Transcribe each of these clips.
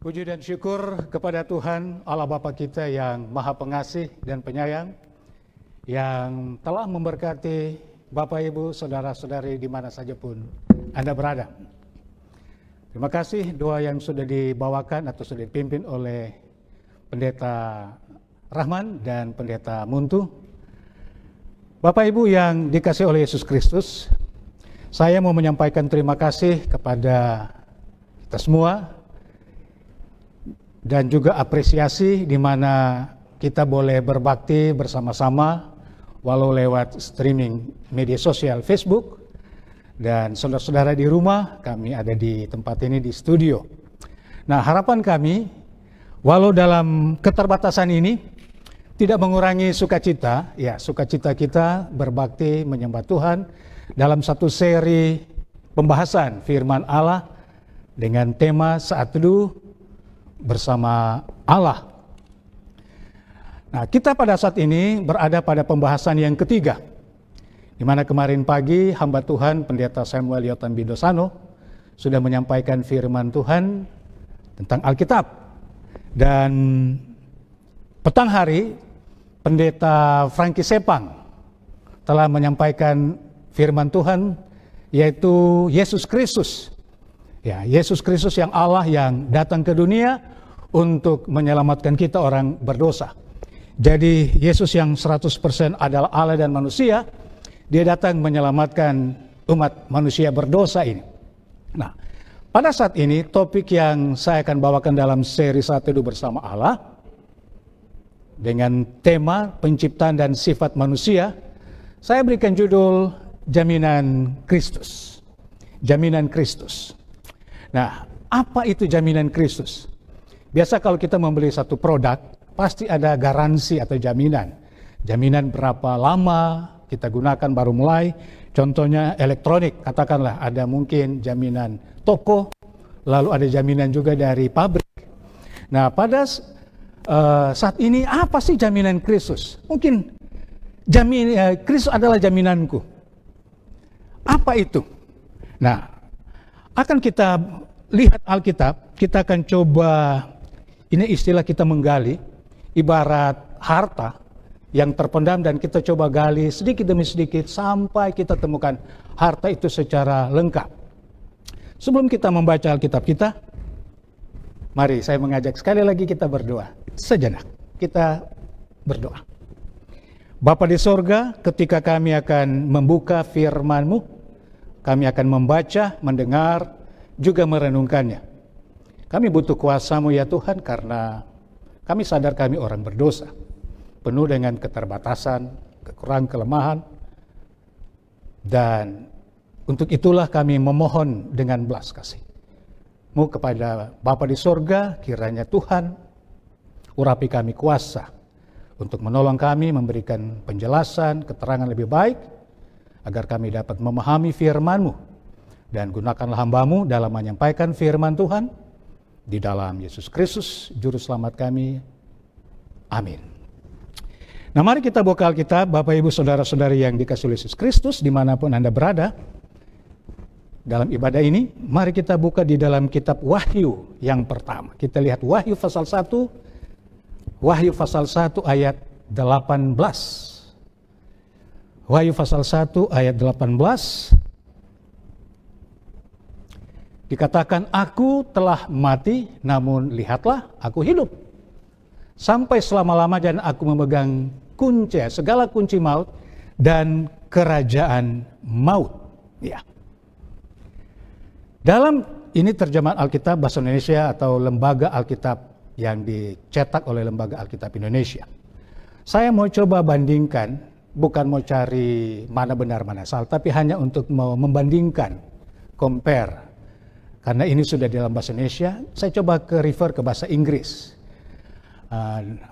Puji dan syukur kepada Tuhan Allah Bapa kita yang Maha Pengasih dan Penyayang, yang telah memberkati Bapak Ibu, Saudara-saudari di mana saja pun Anda berada. Terima kasih doa yang sudah dibawakan atau sudah dipimpin oleh Pendeta Rahman dan Pendeta Muntu. Bapak Ibu yang dikasihi oleh Yesus Kristus, saya mau menyampaikan terima kasih kepada kita semua dan juga apresiasi di mana kita boleh berbakti bersama-sama walau lewat streaming media sosial Facebook, dan saudara-saudara di rumah, kami ada di tempat ini di studio. Nah, harapan kami walau dalam keterbatasan ini tidak mengurangi sukacita, sukacita kita berbakti menyembah Tuhan dalam satu seri pembahasan firman Allah dengan tema Saat Teduh bersama Allah. Nah, kita pada saat ini berada pada pembahasan yang ketiga, di mana kemarin pagi hamba Tuhan Pendeta Samuel Yotam Bidosano sudah menyampaikan firman Tuhan tentang Alkitab, dan petang hari Pendeta Frankie Sepang telah menyampaikan firman Tuhan, yaitu Yesus Kristus. Ya, Yesus Kristus yang Allah yang datang ke dunia untuk menyelamatkan kita orang berdosa. Jadi Yesus yang 100% adalah Allah dan manusia, dia datang menyelamatkan umat manusia berdosa ini. Nah, pada saat ini topik yang saya akan bawakan dalam seri Saat Teduh bersama Allah dengan tema penciptaan dan sifat manusia, saya berikan judul Jaminan Kristus. Jaminan Kristus. Nah, apa itu jaminan Kristus? Biasa kalau kita membeli satu produk, pasti ada garansi atau jaminan. Jaminan berapa lama kita gunakan baru mulai. Contohnya elektronik, katakanlah ada mungkin jaminan toko, lalu ada jaminan juga dari pabrik. Nah, pada saat ini apa sih jaminan Kristus? Mungkin Kristus adalah jaminanku. Apa itu? Nah, akan kita lihat Alkitab, kita akan coba, ini istilah kita menggali, ibarat harta yang terpendam, dan kita coba gali sedikit demi sedikit sampai kita temukan harta itu secara lengkap. Sebelum kita membaca Alkitab kita, mari saya mengajak sekali lagi kita berdoa. Sejenak kita berdoa. Bapa di sorga, ketika kami akan membuka firman-Mu, kami akan membaca, mendengar, juga merenungkannya. Kami butuh kuasa-Mu ya Tuhan, karena kami sadar kami orang berdosa, penuh dengan keterbatasan, kekurangan, kelemahan. Dan untuk itulah kami memohon dengan belas kasih-Mu kepada Bapa di sorga, kiranya Tuhan urapi kami kuasa untuk menolong kami, memberikan penjelasan, keterangan lebih baik, agar kami dapat memahami firman-Mu, dan gunakanlah hamba-Mu dalam menyampaikan firman Tuhan, di dalam Yesus Kristus, Juru Selamat kami. Amin. Nah, mari kita buka Alkitab, Bapak Ibu Saudara-saudari yang dikasihi Yesus Kristus, dimanapun Anda berada. Dalam ibadah ini, mari kita buka di dalam kitab Wahyu yang pertama. Kita lihat Wahyu pasal 1, Wahyu pasal 1 ayat 18. Wahyu pasal 1 ayat 18. Dikatakan, aku telah mati, namun lihatlah aku hidup sampai selama-lama, dan aku memegang kunci, segala kunci maut dan kerajaan maut. Ya. Dalam ini terjemahan Alkitab Bahasa Indonesia atau Lembaga Alkitab yang dicetak oleh Lembaga Alkitab Indonesia. Saya mau coba bandingkan, bukan mau cari mana benar mana salah, tapi hanya untuk mau membandingkan, compare. Karena ini sudah dalam bahasa Indonesia, saya coba refer ke bahasa Inggris.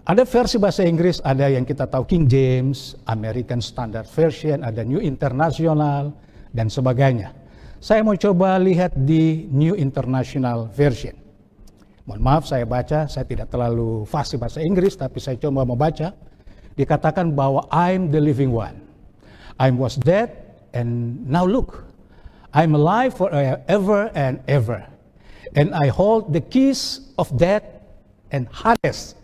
Ada versi bahasa Inggris, ada yang kita tahu King James, American Standard Version, ada New International, dan sebagainya. Saya mau coba lihat di New International Version. Mohon maaf saya baca, saya tidak terlalu fasih bahasa Inggris, tapi saya coba membaca. Dikatakan bahwa I'm the living one. I was dead and now look. I'm alive forever and ever. and I hold the keys of death and Hades.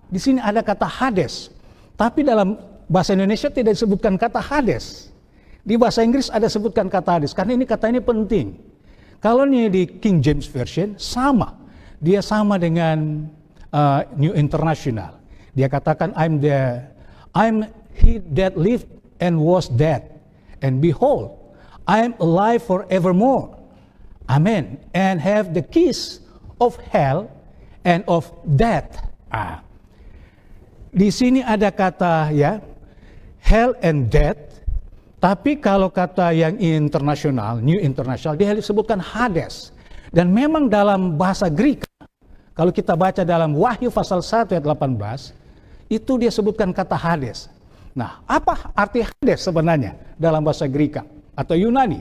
Di sini ada kata Hades, tapi dalam bahasa Indonesia tidak disebutkan kata Hades. Di bahasa Inggris ada sebutkan kata Hades, karena ini kata ini penting. Kalau ini di King James Version sama, dia sama dengan New International. Dia katakan I'm he that lived and was dead, and behold, I am alive forevermore. Amen. And have the keys of hell and of death. Di sini ada kata ya, hell and death. Tapi kalau kata yang internasional, New International, dia disebutkan Hades. Dan memang dalam bahasa Greek, kalau kita baca dalam Wahyu pasal 1 ayat 18, itu dia sebutkan kata Hades. Nah, apa arti Hades sebenarnya dalam bahasa Greek atau Yunani?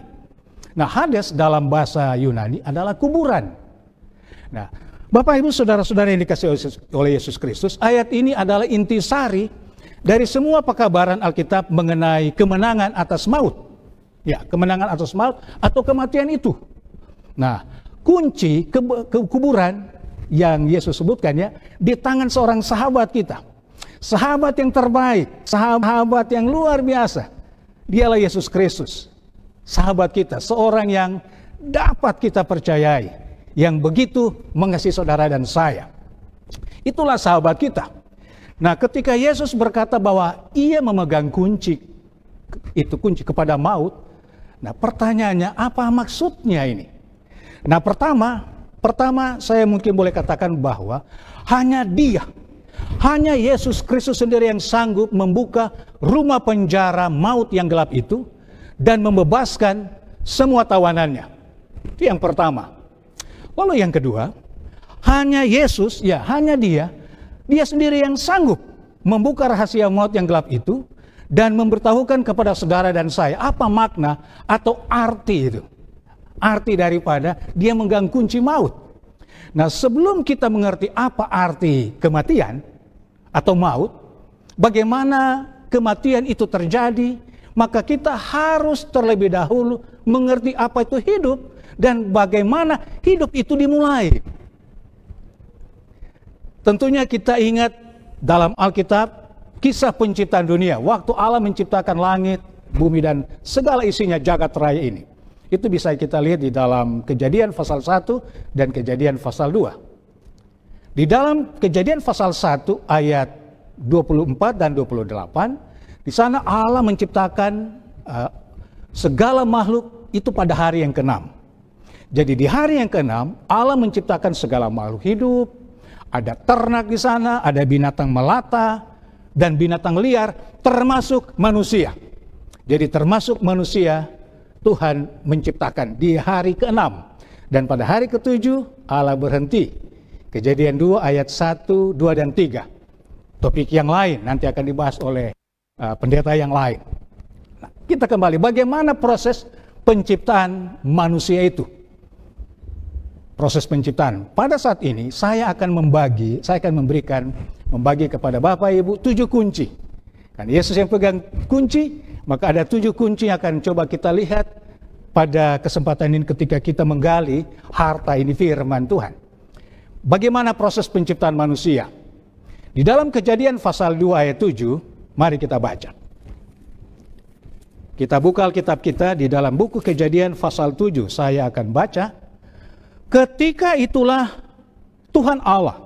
Nah, Hades dalam bahasa Yunani adalah kuburan. Nah, Bapak Ibu Saudara-saudara yang dikasihi oleh Yesus Kristus, ayat ini adalah intisari dari semua pekabaran Alkitab mengenai kemenangan atas maut. Ya, kemenangan atas maut atau kematian itu. Nah, kunci kuburan yang Yesus sebutkan ya, di tangan seorang sahabat kita. Sahabat yang terbaik, sahabat yang luar biasa. Dialah Yesus Kristus. Sahabat kita, seorang yang dapat kita percayai, yang begitu mengasihi saudara dan saya. Itulah sahabat kita. Nah, ketika Yesus berkata bahwa ia memegang kunci kepada maut, nah pertanyaannya apa maksudnya ini? Nah, pertama saya mungkin boleh katakan bahwa hanya Yesus Kristus sendiri yang sanggup membuka rumah penjara maut yang gelap itu dan membebaskan semua tawanannya. Itu yang pertama. Lalu yang kedua, hanya Yesus, ya hanya Dia sendiri yang sanggup membuka rahasia maut yang gelap itu dan memberitahukan kepada saudara dan saya apa makna atau arti itu. Arti daripada dia memegang kunci maut. Nah, sebelum kita mengerti apa arti kematian atau maut, bagaimana kematian itu terjadi, maka kita harus terlebih dahulu mengerti apa itu hidup dan bagaimana hidup itu dimulai. Tentunya kita ingat dalam Alkitab kisah penciptaan dunia. Waktu Allah menciptakan langit, bumi dan segala isinya jagat raya ini. Itu bisa kita lihat di dalam Kejadian pasal 1 dan Kejadian pasal 2. Di dalam Kejadian pasal 1 ayat 24 dan 28, di sana Allah menciptakan segala makhluk itu pada hari yang ke-6. Jadi di hari yang ke-6 Allah menciptakan segala makhluk hidup. Ada ternak di sana, ada binatang melata, dan binatang liar, termasuk manusia. Jadi termasuk manusia, Tuhan menciptakan di hari ke-6. Dan pada hari ke-7, Allah berhenti. Kejadian 2 ayat 1, 2, dan 3. Topik yang lain nanti akan dibahas oleh pendeta yang lain. Nah, kita kembali, bagaimana proses penciptaan manusia itu? Proses penciptaan. Pada saat ini saya akan membagi kepada Bapak Ibu 7 kunci. Kan Yesus yang pegang kunci, maka ada 7 kunci yang akan coba kita lihat pada kesempatan ini ketika kita menggali harta ini firman Tuhan. Bagaimana proses penciptaan manusia? Di dalam Kejadian pasal 2 ayat 7, mari kita baca. Kita buka Alkitab kita di dalam buku Kejadian pasal 7, saya akan baca. Ketika itulah Tuhan Allah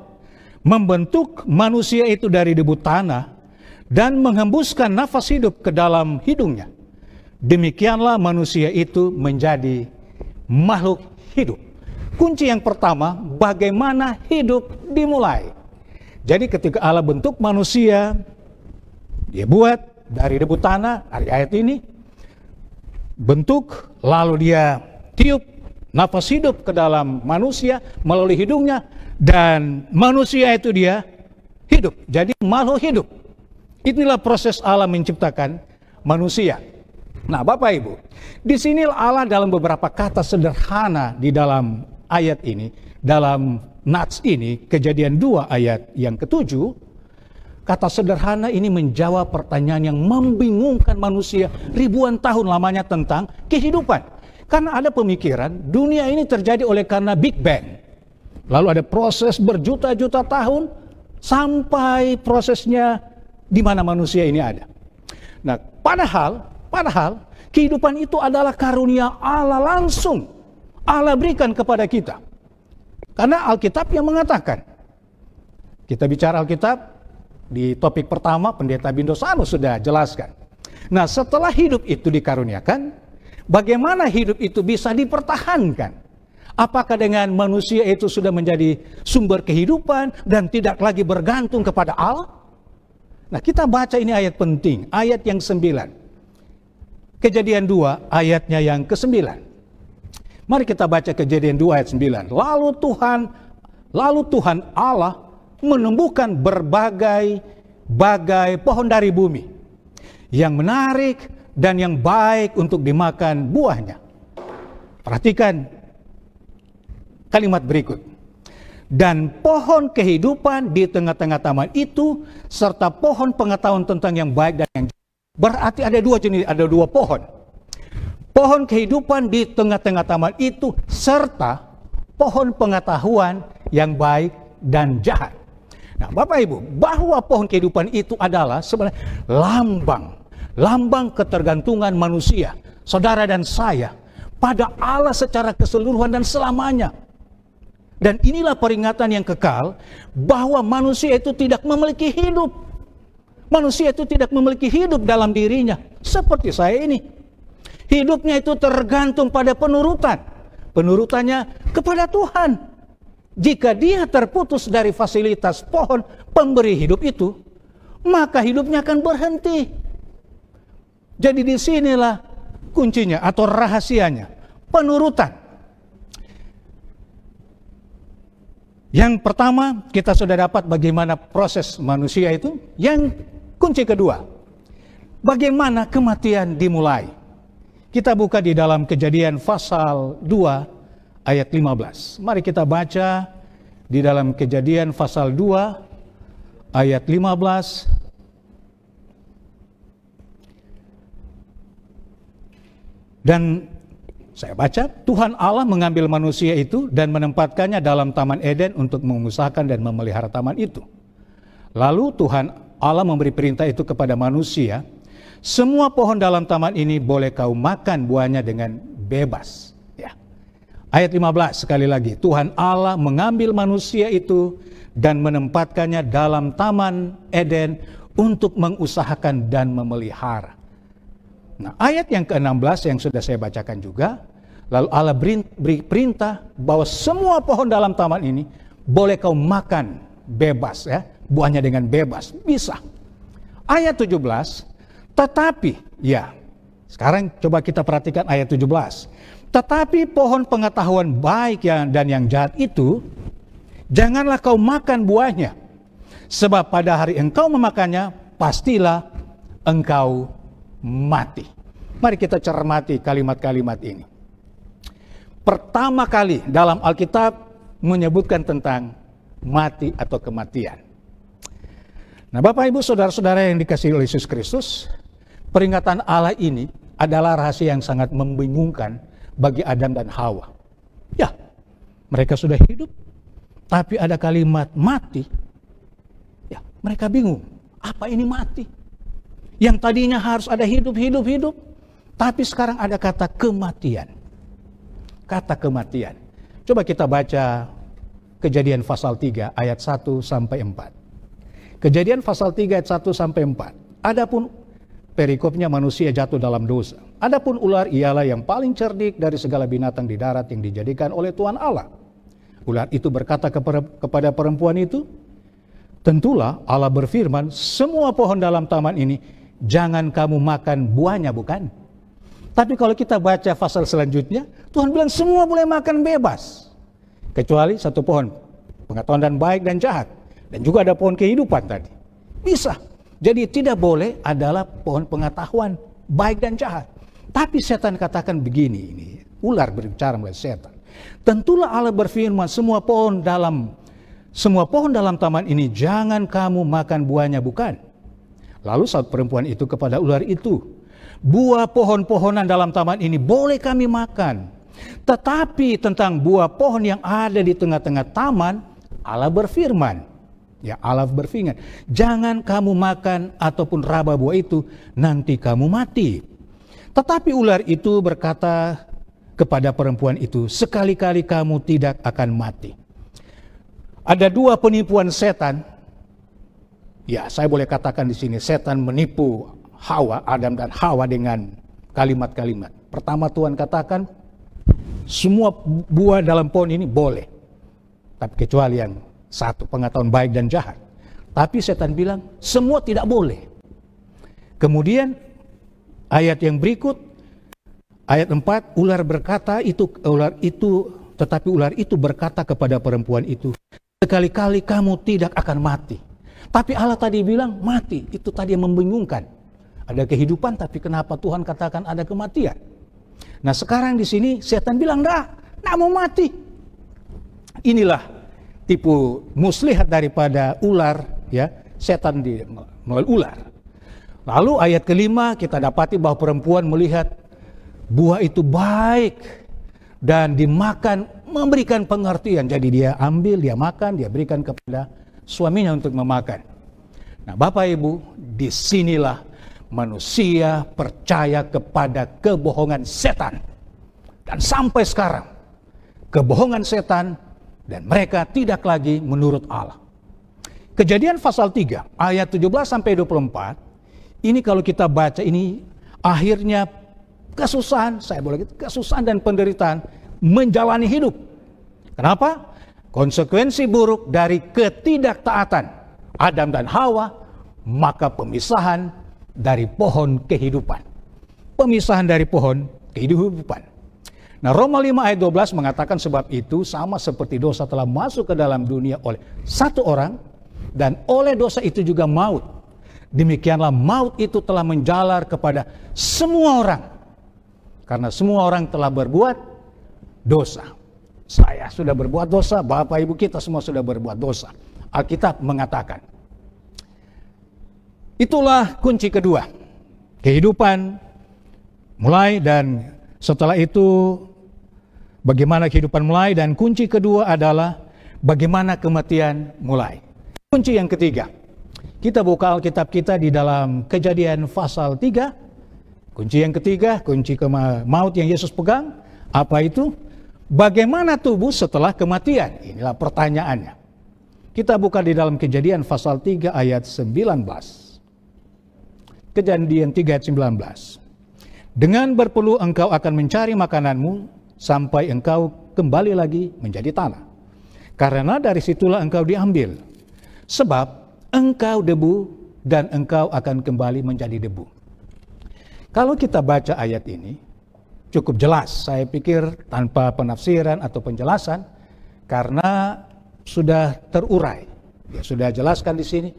membentuk manusia itu dari debu tanah dan menghembuskan nafas hidup ke dalam hidungnya. Demikianlah manusia itu menjadi makhluk hidup. Kunci yang pertama, bagaimana hidup dimulai. Jadi ketika Allah bentuk manusia, dia buat dari debu tanah, dari ayat ini, bentuk, lalu dia tiup nafas hidup ke dalam manusia melalui hidungnya, dan manusia itu dia hidup. Jadi makhluk hidup. Inilah proses Allah menciptakan manusia. Nah, Bapak Ibu, di sini Allah dalam beberapa kata sederhana di dalam ayat ini, dalam nats ini, Kejadian 2 ayat yang ke-7, kata sederhana ini menjawab pertanyaan yang membingungkan manusia ribuan tahun lamanya tentang kehidupan. Karena ada pemikiran dunia ini terjadi oleh karena Big Bang. Lalu ada proses berjuta-juta tahun sampai prosesnya di mana manusia ini ada. Nah, padahal kehidupan itu adalah karunia Allah langsung. Allah berikan kepada kita. Karena Alkitab yang mengatakan. Kita bicara Alkitab di topik pertama, Pendeta Bindosano sudah jelaskan. Nah, setelah hidup itu dikaruniakan, bagaimana hidup itu bisa dipertahankan? Apakah dengan manusia itu sudah menjadi sumber kehidupan dan tidak lagi bergantung kepada Allah? Nah, kita baca ini ayat penting, ayat yang 9. Kejadian 2 ayatnya yang ke-9. Mari kita baca Kejadian 2 ayat 9. Lalu Tuhan Allah menumbuhkan berbagai pohon dari bumi yang menarik dan yang baik untuk dimakan buahnya. Perhatikan kalimat berikut. Dan pohon kehidupan di tengah-tengah taman itu serta pohon pengetahuan tentang yang baik dan yang jahat. Berarti ada dua jenis, ada dua pohon. Pohon kehidupan di tengah-tengah taman itu serta pohon pengetahuan yang baik dan jahat. Nah, Bapak Ibu, bahwa pohon kehidupan itu adalah sebenarnya lambang ketergantungan manusia, saudara dan saya, pada Allah secara keseluruhan dan selamanya. Dan inilah peringatan yang kekal bahwa manusia itu tidak memiliki hidup. Manusia itu tidak memiliki hidup dalam dirinya. Seperti saya ini. Hidupnya itu tergantung pada penurutan. Penurutannya kepada Tuhan. Jika dia terputus dari fasilitas pohon pemberi hidup itu, maka hidupnya akan berhenti. Jadi disinilah kuncinya atau rahasianya. Penurutan. Yang pertama, kita sudah dapat bagaimana proses manusia itu. Yang kunci kedua, bagaimana kematian dimulai. Kita buka di dalam Kejadian pasal 2 ayat 15. Mari kita baca di dalam Kejadian pasal 2 ayat 15. Dan saya baca, Tuhan Allah mengambil manusia itu dan menempatkannya dalam Taman Eden untuk mengusahakan dan memelihara taman itu. Lalu Tuhan Allah memberi perintah itu kepada manusia, semua pohon dalam taman ini boleh kau makan buahnya dengan bebas. Ya. Ayat 15 sekali lagi, Tuhan Allah mengambil manusia itu dan menempatkannya dalam Taman Eden untuk mengusahakan dan memelihara. Nah, ayat yang ke-16 yang sudah saya bacakan juga, lalu Allah beri perintah bahwa semua pohon dalam taman ini boleh kau makan bebas, ya, buahnya dengan bebas, bisa. Ayat 17, tetapi, ya, sekarang coba kita perhatikan ayat 17. Tetapi pohon pengetahuan baik dan yang jahat itu, janganlah kau makan buahnya, sebab pada hari engkau memakannya, pastilah engkau mati. Mari kita cermati kalimat-kalimat ini. Pertama kali dalam Alkitab menyebutkan tentang mati atau kematian. Nah, Bapak Ibu saudara-saudara yang dikasihi oleh Yesus Kristus, peringatan Allah ini adalah rahasia yang sangat membingungkan bagi Adam dan Hawa. Ya, mereka sudah hidup, tapi ada kalimat mati. Ya, mereka bingung, apa ini mati? Yang tadinya harus ada hidup, tapi sekarang ada kata kematian. Kata kematian. Coba kita baca Kejadian pasal 3 ayat 1 sampai 4. Kejadian pasal 3 ayat 1 sampai 4. Adapun perikopnya manusia jatuh dalam dosa. Adapun ular ialah yang paling cerdik dari segala binatang di darat yang dijadikan oleh Tuhan Allah. Ular itu berkata kepada perempuan itu, tentulah Allah berfirman, semua pohon dalam taman ini jangan kamu makan buahnya, bukan? Tapi kalau kita baca pasal selanjutnya, Tuhan bilang semua boleh makan bebas. Kecuali satu pohon, pengetahuan dan baik dan jahat. Dan juga ada pohon kehidupan tadi. Bisa. Jadi tidak boleh adalah pohon pengetahuan baik dan jahat. Tapi setan katakan begini, ini ular berbicara melalui setan. Tentulah Allah berfirman semua pohon dalam taman ini jangan kamu makan buahnya, bukan? Lalu saat perempuan itu kepada ular itu, Buah pohon-pohonan dalam taman ini boleh kami makan. Tetapi tentang buah pohon yang ada di tengah-tengah taman, Allah berfirman. Ya, Allah berfirman, jangan kamu makan ataupun raba buah itu, nanti kamu mati. Tetapi ular itu berkata kepada perempuan itu, sekali-kali kamu tidak akan mati. Ada dua penipuan setan. Ya, saya boleh katakan di sini, setan menipu Hawa, Adam dan Hawa dengan kalimat-kalimat. Pertama Tuhan katakan, semua buah dalam pohon ini boleh. Tapi kecuali yang satu, pengetahuan baik dan jahat. Tapi setan bilang, semua tidak boleh. Kemudian ayat yang berikut, ayat 4, tetapi ular itu berkata kepada perempuan itu, sekali-kali kamu tidak akan mati. Tapi Allah tadi bilang mati, itu tadi yang membingungkan. Ada kehidupan, tapi kenapa Tuhan katakan ada kematian? Nah sekarang di sini setan bilang, enggak mau mati. Inilah tipu muslihat daripada ular, ya, setan melalui ular. Lalu ayat kelima kita dapati bahwa perempuan melihat buah itu baik dan dimakan, memberikan pengertian. Jadi dia ambil, dia makan, dia berikan kepada suaminya untuk memakan. Nah Bapak Ibu, disinilah manusia percaya kepada kebohongan setan. Dan sampai sekarang, kebohongan setan dan mereka tidak lagi menurut Allah. Kejadian pasal 3 ayat 17-24, ini kalau kita baca ini akhirnya kesusahan, kesusahan dan penderitaan menjalani hidup. Kenapa? Konsekuensi buruk dari ketidaktaatan Adam dan Hawa, maka pemisahan dari pohon kehidupan. Pemisahan dari pohon kehidupan. Nah Roma 5 ayat 12 mengatakan sebab itu sama seperti dosa telah masuk ke dalam dunia oleh satu orang, dan oleh dosa itu juga maut. Demikianlah maut itu telah menjalar kepada semua orang. Karena semua orang telah berbuat dosa. Saya sudah berbuat dosa, Bapak Ibu kita semua sudah berbuat dosa. Alkitab mengatakan. Itulah kunci kedua. Kehidupan mulai, dan setelah itu bagaimana kehidupan mulai, dan kunci kedua adalah bagaimana kematian mulai. Kunci yang ketiga. Kita buka Alkitab kita di dalam Kejadian pasal 3. Kunci yang ketiga, kunci maut yang Yesus pegang. Apa itu? Bagaimana tubuh setelah kematian? Inilah pertanyaannya. Kita buka di dalam Kejadian pasal 3 ayat 19. Kejadian 3 ayat 19. Dengan berpeluh engkau akan mencari makananmu sampai engkau kembali lagi menjadi tanah. Karena dari situlah engkau diambil. Sebab engkau debu dan engkau akan kembali menjadi debu. Kalau kita baca ayat ini, cukup jelas, saya pikir tanpa penafsiran atau penjelasan, karena sudah terurai, ya, sudah jelaskan di sini,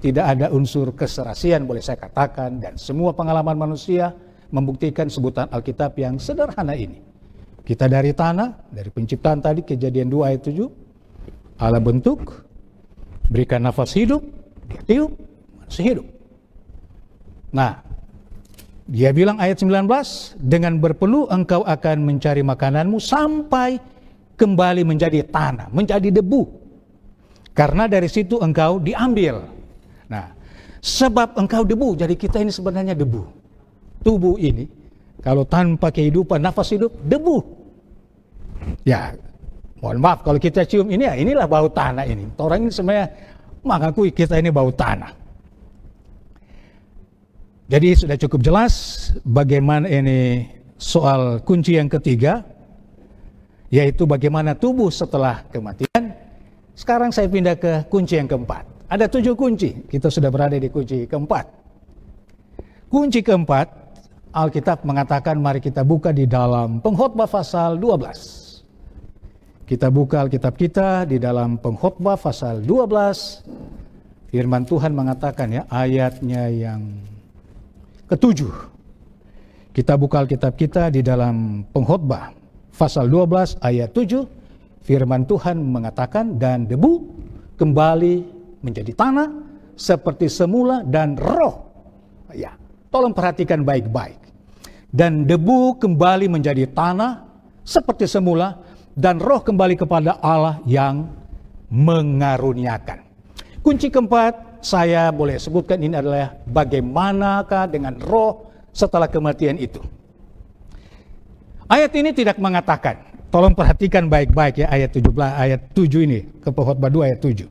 tidak ada unsur keserasian boleh saya katakan, dan semua pengalaman manusia membuktikan sebutan Alkitab yang sederhana ini. Kita dari tanah, dari penciptaan tadi, Kejadian 2 ayat 7, Allah bentuk, berikan nafas hidup, dia tiup, manusia hidup. Nah, dia bilang ayat 19, dengan berpeluh engkau akan mencari makananmu sampai kembali menjadi tanah, menjadi debu. Karena dari situ engkau diambil. Nah, sebab engkau debu, jadi kita ini sebenarnya debu. Tubuh ini, kalau tanpa kehidupan, nafas hidup, debu. Ya, mohon maaf kalau kita cium ini, ya inilah bau tanah ini. Orang ini sebenarnya mengakui kita ini bau tanah. Jadi sudah cukup jelas bagaimana ini soal kunci yang ketiga, yaitu bagaimana tubuh setelah kematian. Sekarang saya pindah ke kunci yang keempat. Ada 7 kunci, kita sudah berada di kunci keempat. Kunci keempat, Alkitab mengatakan, mari kita buka di dalam Pengkhotbah pasal 12. Kita buka Alkitab kita di dalam Pengkhotbah pasal 12. Firman Tuhan mengatakan, ya, ayatnya yang ke-7. Kita buka Alkitab kita di dalam Pengkhotbah pasal 12 ayat 7. Firman Tuhan mengatakan, dan debu kembali menjadi tanah seperti semula, dan roh. Ya, Tolong perhatikan baik-baik. Dan debu kembali menjadi tanah seperti semula, dan roh kembali kepada Allah yang mengaruniakan. Kunci keempat saya boleh sebutkan ini adalah bagaimanakah dengan roh setelah kematian itu. Ayat ini tidak mengatakan, tolong perhatikan baik-baik ya, ayat 7 ini, ke Pengkhotbah 2 ayat 7.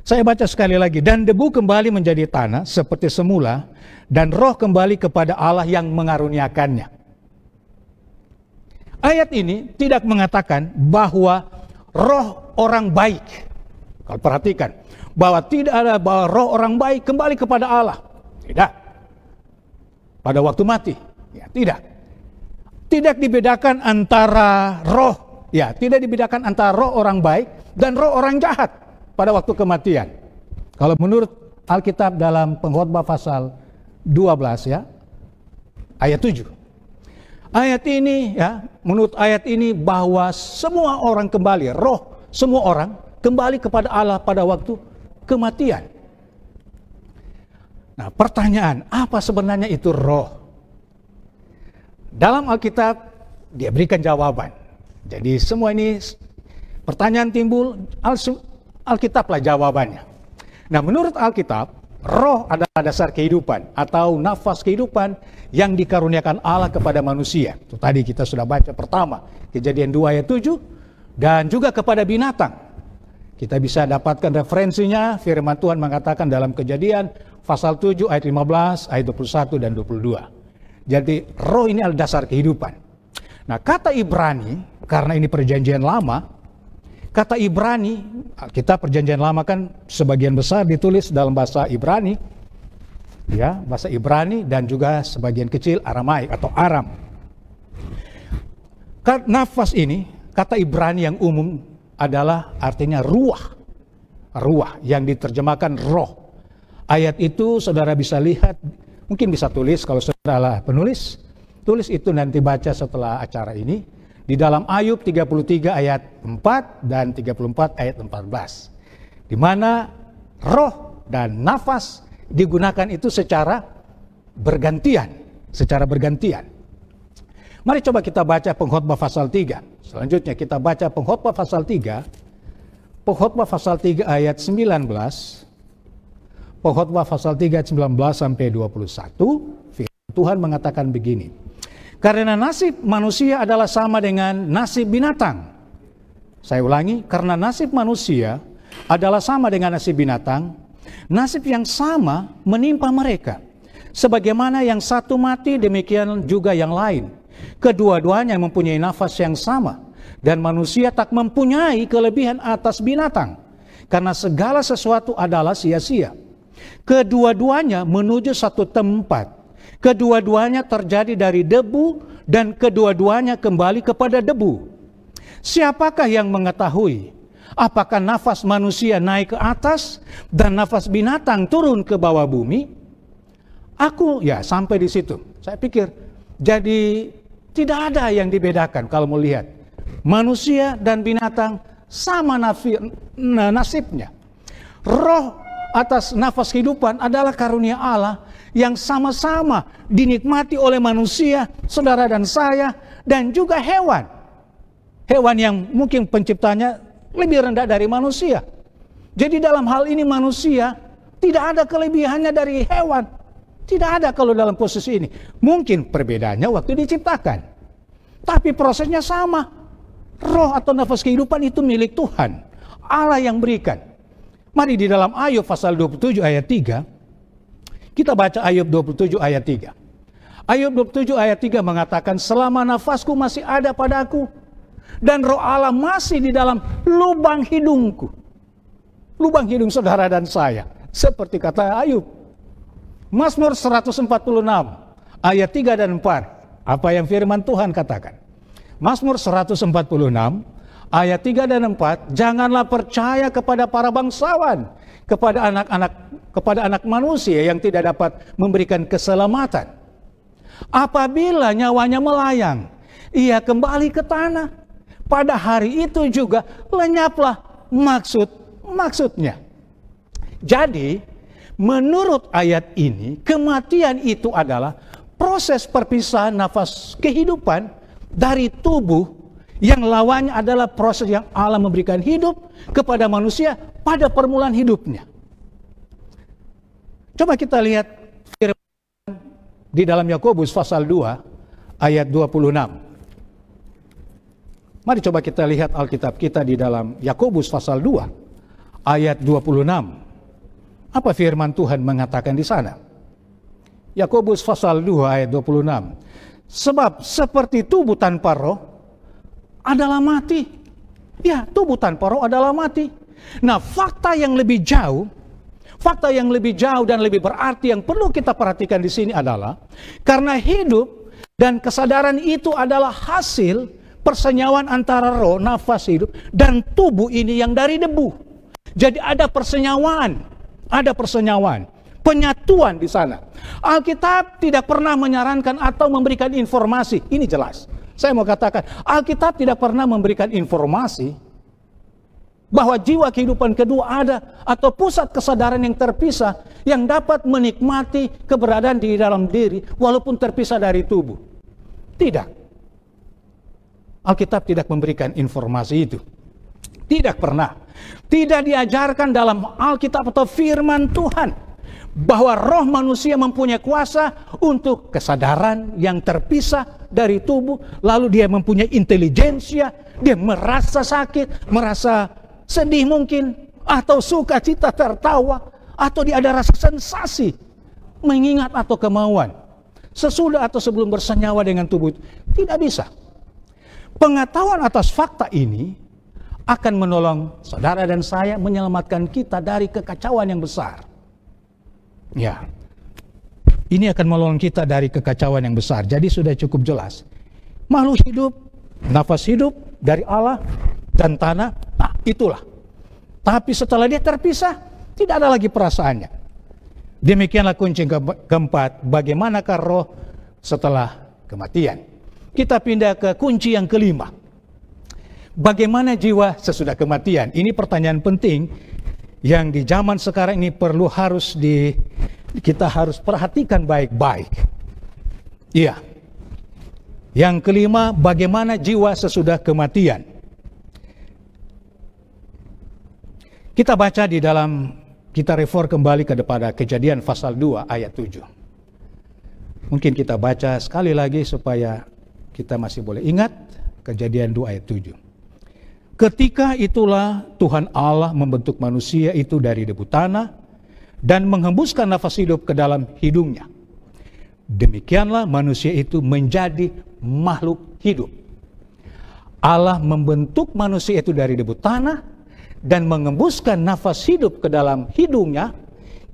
Saya baca sekali lagi, dan debu kembali menjadi tanah seperti semula, dan roh kembali kepada Allah yang mengaruniakannya. Ayat ini tidak mengatakan bahwa roh orang baik, kalau perhatikan, bahwa tidak ada bahwa roh orang baik kembali kepada Allah. Tidak. Pada waktu mati, ya tidak. Tidak dibedakan antara roh, ya tidak dibedakan antara roh orang baik dan roh orang jahat pada waktu kematian. Kalau menurut Alkitab dalam Pengkhotbah pasal 12 ya, ayat 7. Ayat ini ya, menurut ayat ini bahwa semua orang kembali, roh semua orang kembali kepada Allah pada waktu kematian. Nah, pertanyaan, apa sebenarnya itu roh? Dalam Alkitab dia berikan jawaban. Jadi semua ini pertanyaan timbul, Alkitablah jawabannya. Nah, menurut Alkitab, roh adalah dasar kehidupan atau nafas kehidupan yang dikaruniakan Allah kepada manusia. Itu tadi kita sudah baca pertama, Kejadian 2 ayat 7, dan juga kepada binatang. Kita bisa dapatkan referensinya, firman Tuhan mengatakan dalam Kejadian pasal 7 ayat 15, ayat 21 dan 22. Jadi roh ini adalah dasar kehidupan. Nah, kata Ibrani, karena ini perjanjian lama, kata Ibrani, kita perjanjian lama kan sebagian besar ditulis dalam bahasa Ibrani, ya, bahasa Ibrani dan juga sebagian kecil Aramaik atau Aram. Nafas ini, kata Ibrani yang umum adalah artinya ruah. Ruah yang diterjemahkan roh. Ayat itu saudara bisa lihat, mungkin bisa tulis kalau saudara penulis. Tulis itu nanti baca setelah acara ini. Di dalam Ayub 33 ayat 4 dan 34 ayat 14. Di mana roh dan nafas digunakan itu secara bergantian. Secara bergantian. Mari coba kita baca Pengkhotbah pasal 3. Selanjutnya kita baca Pengkhotbah pasal 3. Pengkhotbah pasal 3 ayat 19. Pengkhotbah pasal 3 ayat 19 sampai 21. Firman Tuhan mengatakan begini. Karena nasib manusia adalah sama dengan nasib binatang. Saya ulangi, karena nasib manusia adalah sama dengan nasib binatang. Nasib yang sama menimpa mereka. Sebagaimana yang satu mati, demikian juga yang lain. Kedua-duanya mempunyai nafas yang sama. Dan manusia tak mempunyai kelebihan atas binatang. Karena segala sesuatu adalah sia-sia. Kedua-duanya menuju satu tempat. Kedua-duanya terjadi dari debu dan kedua-duanya kembali kepada debu. Siapakah yang mengetahui apakah nafas manusia naik ke atas dan nafas binatang turun ke bawah bumi? Aku ya sampai di situ. Saya pikir jadi tidak ada yang dibedakan kalau mau lihat. Manusia dan binatang sama nasibnya. Roh atas nafas kehidupan adalah karunia Allah yang sama-sama dinikmati oleh manusia, saudara dan saya, dan juga hewan. Hewan yang mungkin penciptanya lebih rendah dari manusia. Jadi dalam hal ini manusia tidak ada kelebihannya dari hewan. Tidak ada kalau dalam posisi ini. Mungkin perbedaannya waktu diciptakan. Tapi prosesnya sama. Roh atau nafas kehidupan itu milik Tuhan. Allah yang berikan. Mari di dalam Ayub pasal 27 ayat 3. Kita baca Ayub 27 ayat 3. Ayub 27 ayat 3 mengatakan, selama nafasku masih ada padaku, dan roh Allah masih di dalam lubang hidungku. Lubang hidung saudara dan saya. Seperti kata Ayub. Mazmur 146 ayat 3 dan 4. Apa yang firman Tuhan katakan? Mazmur 146 ayat 3 dan 4. Janganlah percaya kepada para bangsawan, kepada anak manusia yang tidak dapat memberikan keselamatan. Apabila nyawanya melayang, ia kembali ke tanah. Pada hari itu juga lenyaplah maksudnya. Jadi Menurut ayat ini, kematian itu adalah proses perpisahan nafas kehidupan dari tubuh yang lawannya adalah proses yang Allah memberikan hidup kepada manusia pada permulaan hidupnya. Coba kita lihat firman di dalam Yakobus pasal 2 ayat 26. Mari coba kita lihat Alkitab kita di dalam Yakobus pasal 2 ayat 26. Apa firman Tuhan mengatakan di sana? Yakobus pasal 2 ayat 26. Sebab seperti tubuh tanpa roh adalah mati. Ya, tubuh tanpa roh adalah mati. Nah, fakta yang lebih jauh dan lebih berarti yang perlu kita perhatikan di sini adalah karena hidup dan kesadaran itu adalah hasil persenyawaan antara roh, nafas hidup, dan tubuh ini yang dari debu. Jadi ada persenyawaan, penyatuan di sana. Alkitab tidak pernah menyarankan atau memberikan informasi. Ini jelas. Saya mau katakan, Alkitab tidak pernah memberikan informasi bahwa jiwa kehidupan kedua ada atau pusat kesadaran yang terpisah yang dapat menikmati keberadaan di dalam diri walaupun terpisah dari tubuh. Tidak. Alkitab tidak memberikan informasi itu. Tidak pernah. Tidak diajarkan dalam Alkitab atau firman Tuhan bahwa roh manusia mempunyai kuasa untuk kesadaran yang terpisah dari tubuh, lalu dia mempunyai intelijensia, dia merasa sakit, merasa sedih mungkin, atau sukacita, tertawa, atau dia ada rasa sensasi, mengingat atau kemauan, sesudah atau sebelum bersenyawa dengan tubuh itu. Tidak bisa. Pengetahuan atas fakta ini akan menolong saudara dan saya menyelamatkan kita dari kekacauan yang besar. Ya, ini akan menolong kita dari kekacauan yang besar. Jadi sudah cukup jelas. Makhluk hidup, nafas hidup dari Allah dan tanah, nah itulah. Tapi setelah dia terpisah, tidak ada lagi perasaannya. Demikianlah kunci keempat, bagaimanakah roh setelah kematian. Kita pindah ke kunci yang kelima. Bagaimana jiwa sesudah kematian? Ini pertanyaan penting yang di zaman sekarang ini kita harus perhatikan baik-baik. Iya. Yang kelima, bagaimana jiwa sesudah kematian? Kita baca di dalam, kita refer kembali kepada Kejadian pasal 2 ayat 7. Mungkin kita baca sekali lagi supaya kita masih boleh ingat. Kejadian 2 ayat 7. Ketika itulah Tuhan Allah membentuk manusia itu dari debu tanah dan menghembuskan nafas hidup ke dalam hidungnya. Demikianlah manusia itu menjadi makhluk hidup. Allah membentuk manusia itu dari debu tanah dan menghembuskan nafas hidup ke dalam hidungnya.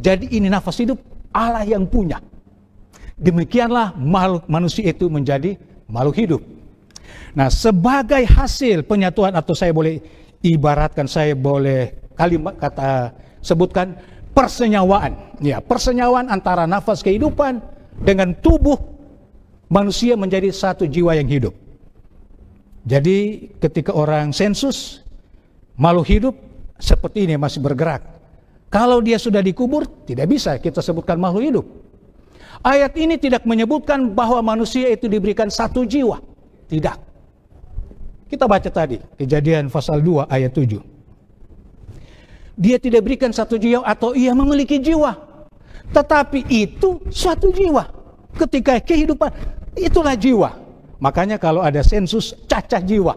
Jadi ini nafas hidup Allah yang punya. Demikianlah makhluk manusia itu menjadi makhluk hidup. Nah, sebagai hasil penyatuan, atau saya boleh ibaratkan, saya boleh kalimat kata sebutkan persenyawaan. Ya, persenyawaan antara nafas kehidupan dengan tubuh manusia menjadi satu jiwa yang hidup. Jadi ketika orang sensus, makhluk hidup seperti ini masih bergerak. Kalau dia sudah dikubur, tidak bisa kita sebutkan makhluk hidup. Ayat ini tidak menyebutkan bahwa manusia itu diberikan satu jiwa. Tidak. Kita baca tadi, Kejadian pasal 2 ayat 7. Dia tidak berikan satu jiwa atau ia memiliki jiwa. Tetapi itu suatu jiwa. Ketika kehidupan, itulah jiwa. Makanya kalau ada sensus cacah jiwa,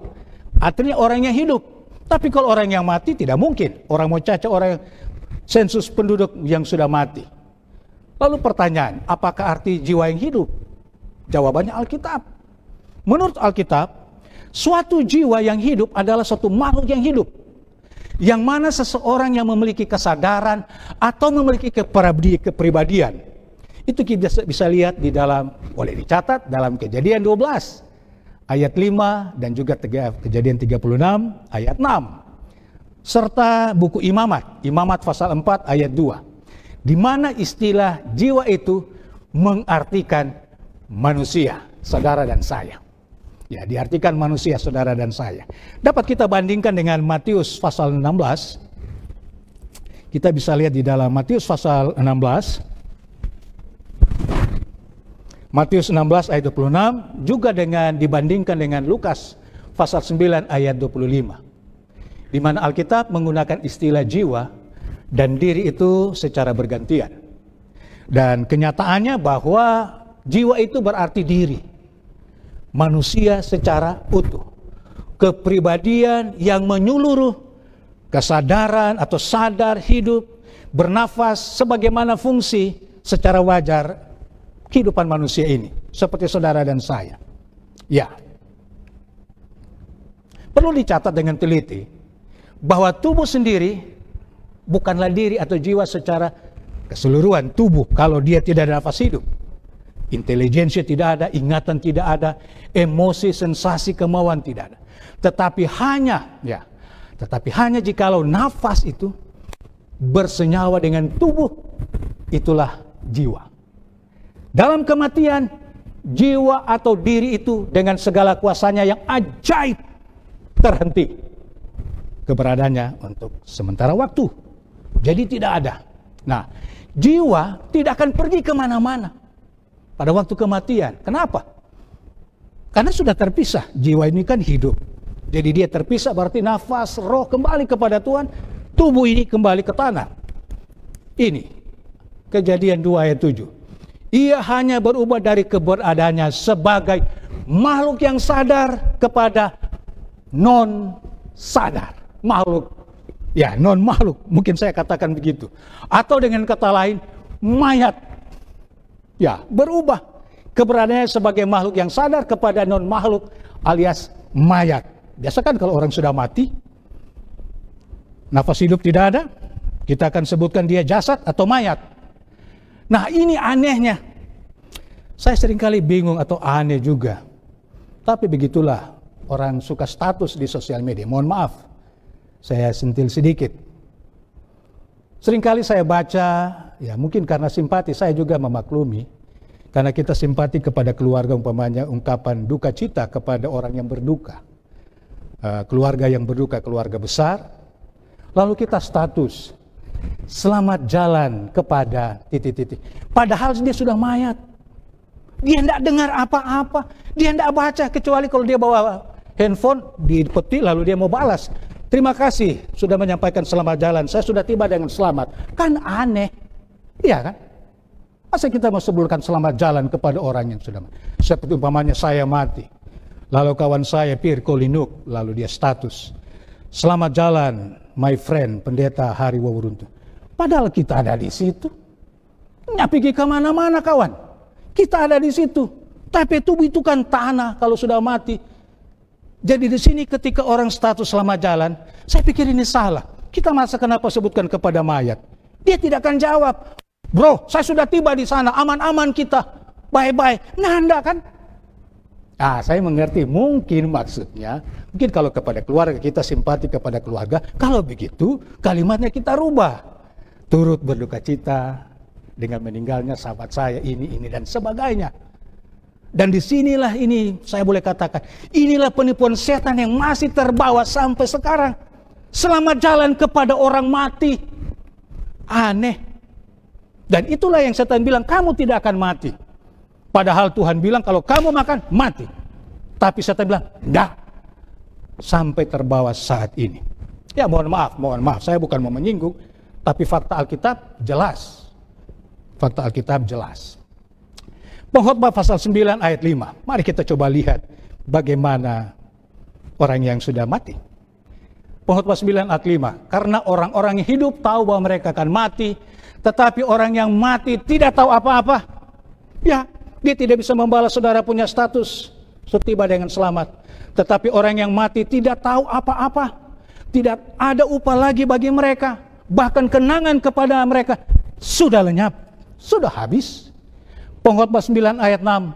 artinya orangnya hidup. Tapi kalau orang yang mati tidak mungkin. Orang mau cacah orang sensus penduduk yang sudah mati. Lalu pertanyaan, apakah arti jiwa yang hidup? Jawabannya Alkitab. Menurut Alkitab, suatu jiwa yang hidup adalah suatu makhluk yang hidup. Yang mana seseorang yang memiliki kesadaran atau memiliki kepribadian. Itu kita bisa lihat di dalam, boleh dicatat dalam Kejadian 12 ayat 5 dan juga Kejadian 36 ayat 6. Serta buku Imamat pasal 4 ayat 2. Di mana istilah jiwa itu mengartikan manusia, saudara dan saya. Ya, diartikan manusia, saudara dan saya. Dapat kita bandingkan dengan Matius pasal 16. Kita bisa lihat di dalam Matius pasal 16. Matius 16 ayat 26 juga dibandingkan dengan Lukas pasal 9 ayat 25. Di mana Alkitab menggunakan istilah jiwa dan diri itu secara bergantian. Dan kenyataannya bahwa jiwa itu berarti diri. Manusia secara utuh. Kepribadian yang menyeluruh, kesadaran atau sadar hidup, bernafas sebagaimana fungsi secara wajar kehidupan manusia ini. Seperti saudara dan saya. Ya. Perlu dicatat dengan teliti bahwa tubuh sendiri bukanlah diri atau jiwa secara keseluruhan tubuh kalau dia tidak ada nafas hidup. Intelijensia tidak ada, ingatan tidak ada, emosi, sensasi, kemauan tidak ada. Tetapi hanya jikalau nafas itu bersenyawa dengan tubuh, itulah jiwa. Dalam kematian, jiwa atau diri itu dengan segala kuasanya yang ajaib terhenti keberadaannya untuk sementara waktu. Jadi tidak ada. Nah, jiwa tidak akan pergi kemana-mana pada waktu kematian. Kenapa? Karena sudah terpisah. Jiwa ini kan hidup. Jadi dia terpisah, berarti nafas, roh kembali kepada Tuhan. Tubuh ini kembali ke tanah. Ini Kejadian 2 ayat 7. Ia hanya berubah dari keberadaannya sebagai makhluk yang sadar kepada non-sadar. Makhluk. Ya, non-makhluk. Mungkin saya katakan begitu. Atau dengan kata lain, mayat. Ya, berubah. Keberadaannya sebagai makhluk yang sadar kepada non-makhluk alias mayat. Biasa kan kalau orang sudah mati, nafas hidup tidak ada, kita akan sebutkan dia jasad atau mayat. Nah, ini anehnya. Saya seringkali bingung atau aneh juga. Tapi begitulah orang suka status di sosial media. Mohon maaf, saya sentil sedikit. Seringkali saya baca, ya mungkin karena simpati, saya juga memaklumi. Karena kita simpati kepada keluarga, umpamanya ungkapan duka cita kepada orang yang berduka. Keluarga yang berduka, keluarga besar. Lalu kita status, selamat jalan kepada titik-titik. Padahal dia sudah mayat. Dia tidak dengar apa-apa. Dia tidak baca, kecuali kalau dia bawa handphone, dipetik lalu dia mau balas. Terima kasih sudah menyampaikan selamat jalan. Saya sudah tiba dengan selamat. Kan aneh. Iya kan? Masa kita mau sebutkan selamat jalan kepada orang yang sudah mati? Seperti umpamanya saya mati. Lalu kawan saya Pirko Linuk, lalu dia status. Selamat jalan, my friend, pendeta Hari Wawuruntu. Padahal kita ada di situ. Nggak pergi kemana-mana kawan. Kita ada di situ. Tapi tubuh itu kan tanah kalau sudah mati. Jadi di sini ketika orang status selamat jalan, saya pikir ini salah. Kita masa kenapa sebutkan kepada mayat? Dia tidak akan jawab. Bro, saya sudah tiba di sana, aman-aman kita. Bye-bye. Nggak kan? Saya mengerti, mungkin maksudnya, mungkin kalau kepada keluarga, kita simpati kepada keluarga, kalau begitu, kalimatnya kita rubah. Turut berduka cita dengan meninggalnya sahabat saya, ini, dan sebagainya. Dan disinilah ini, saya boleh katakan, inilah penipuan setan yang masih terbawa sampai sekarang. Selamat jalan kepada orang mati. Aneh. Dan itulah yang setan bilang, kamu tidak akan mati. Padahal Tuhan bilang kalau kamu makan, mati. Tapi setan bilang, enggak. Sampai terbawa saat ini. Ya mohon maaf. Saya bukan mau menyinggung. Tapi fakta Alkitab jelas. Fakta Alkitab jelas. Pengkhotbah pasal 9 ayat 5. Mari kita coba lihat bagaimana orang yang sudah mati. Pengkhotbah 9 ayat 5. Karena orang-orang yang hidup tahu bahwa mereka akan mati. Tetapi orang yang mati tidak tahu apa-apa. Ya, dia tidak bisa membalas saudara punya status setiba dengan selamat. Tetapi orang yang mati tidak tahu apa-apa. Tidak ada upah lagi bagi mereka. Bahkan kenangan kepada mereka sudah lenyap. Sudah habis. Pengkhotbah 9 ayat 6.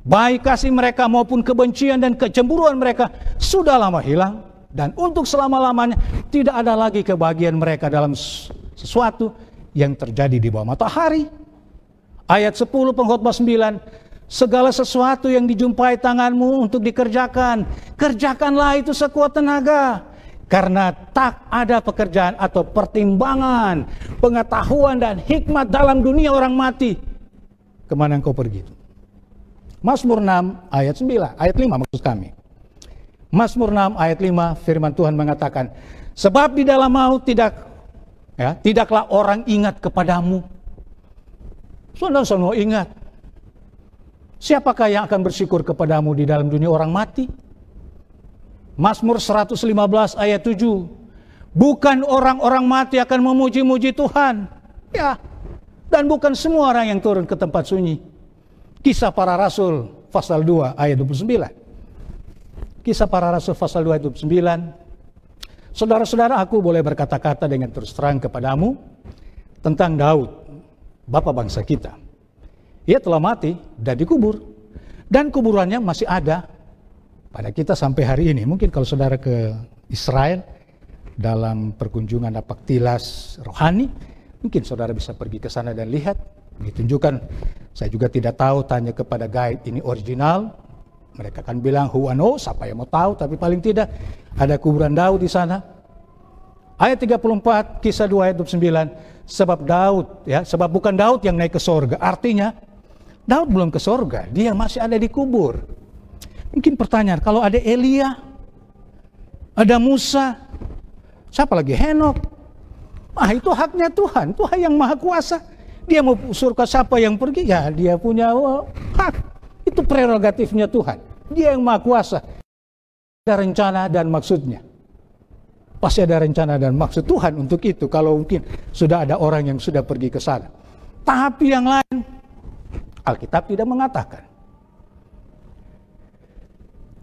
Baik kasih mereka maupun kebencian dan kecemburuan mereka sudah lama hilang. Dan untuk selama-lamanya tidak ada lagi kebahagiaan mereka dalam sesuatu yang terjadi di bawah matahari. Ayat 10 Pengkhotbah 9. Segala sesuatu yang dijumpai tanganmu untuk dikerjakan, kerjakanlah itu sekuat tenaga. Karena tak ada pekerjaan atau pertimbangan, pengetahuan dan hikmat dalam dunia orang mati. Kemana engkau pergi? Mazmur 6 ayat 9, ayat 5 maksud kami. Mazmur 6 ayat 5 firman Tuhan mengatakan, sebab di dalam maut tidaklah orang ingat kepadamu. Saudara-saudara ingat, siapakah yang akan bersyukur kepadamu di dalam dunia orang mati? Mazmur 115 ayat 7. Bukan orang-orang mati akan memuji-muji Tuhan. Ya, dan bukan semua orang yang turun ke tempat sunyi. Kisah Para Rasul pasal 2 ayat 29. Kisah Para Rasul pasal 2 ayat 29. Saudara-saudara, aku boleh berkata-kata dengan terus terang kepadamu tentang Daud, bapa bangsa kita. Ia telah mati dan dikubur, dan kuburannya masih ada pada kita sampai hari ini. Mungkin kalau saudara ke Israel dalam perkunjungan napaktilas rohani, mungkin saudara bisa pergi ke sana dan lihat, ditunjukkan. Saya juga tidak tahu, tanya kepada guide ini original, mereka akan bilang who knows, siapa yang mau tahu, tapi paling tidak ada kuburan Daud di sana. Ayat 34, kisah 2 ayat 29, sebab bukan Daud yang naik ke sorga, artinya Daud belum ke sorga, dia masih ada di kubur. Mungkin pertanyaan, kalau ada Elia, ada Musa, siapa lagi? Henok. Itu haknya Tuhan, Tuhan yang maha kuasa. Dia mau surga, siapa yang pergi? Ya dia punya hak. Itu prerogatifnya Tuhan. Dia yang maha kuasa. Ada rencana dan maksudnya. Pasti ada rencana dan maksud Tuhan untuk itu. Kalau mungkin sudah ada orang yang sudah pergi ke sana. Tapi yang lain, Alkitab tidak mengatakan.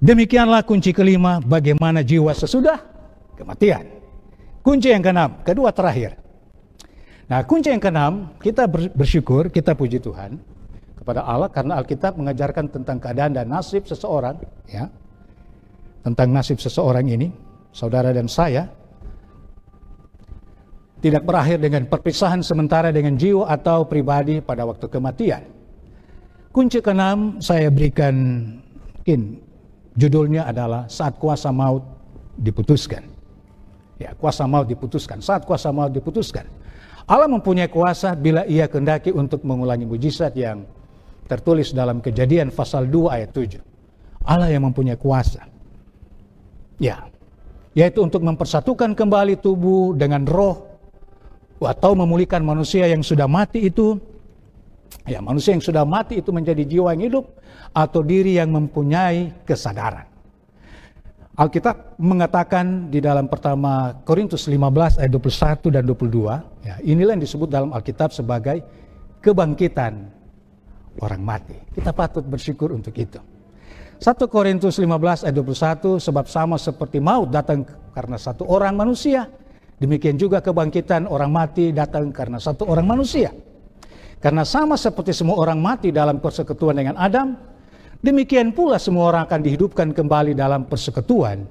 Demikianlah kunci kelima, bagaimana jiwa sesudah kematian. Kunci yang keenam, kedua terakhir. Nah, kunci yang keenam, kita bersyukur, kita puji Tuhan kepada Allah karena Alkitab mengajarkan tentang keadaan dan nasib seseorang, ya. Tentang nasib seseorang ini, saudara dan saya, tidak berakhir dengan perpisahan sementara dengan jiwa atau pribadi pada waktu kematian. Kunci keenam saya berikan, mungkin judulnya adalah saat kuasa maut diputuskan. Ya, kuasa maut diputuskan, saat kuasa maut diputuskan. Allah mempunyai kuasa bila ia kehendaki untuk mengulangi mujizat yang tertulis dalam Kejadian pasal 2 ayat 7. Allah yang mempunyai kuasa. Ya, yaitu untuk mempersatukan kembali tubuh dengan roh atau memulihkan manusia yang sudah mati itu. Ya, manusia yang sudah mati itu menjadi jiwa yang hidup atau diri yang mempunyai kesadaran. Alkitab mengatakan di dalam pertama Korintus 15 ayat 21 dan 22, ya, inilah yang disebut dalam Alkitab sebagai kebangkitan orang mati. Kita patut bersyukur untuk itu. 1 Korintus 15 ayat 21, sebab sama seperti maut datang karena satu orang manusia, demikian juga kebangkitan orang mati datang karena satu orang manusia. Karena sama seperti semua orang mati dalam persekutuan dengan Adam, demikian pula semua orang akan dihidupkan kembali dalam persekutuan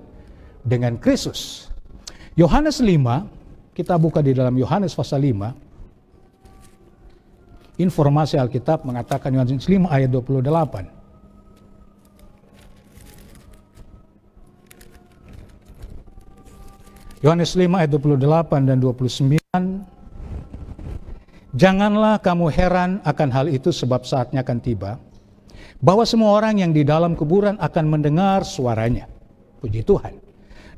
dengan Kristus. Yohanes 5, kita buka di dalam Yohanes pasal 5. Informasi Alkitab mengatakan Yohanes 5 ayat 28. Yohanes 5 ayat 28 dan 29. Janganlah kamu heran akan hal itu, sebab saatnya akan tiba bahwa semua orang yang di dalam kuburan akan mendengar suaranya. Puji Tuhan.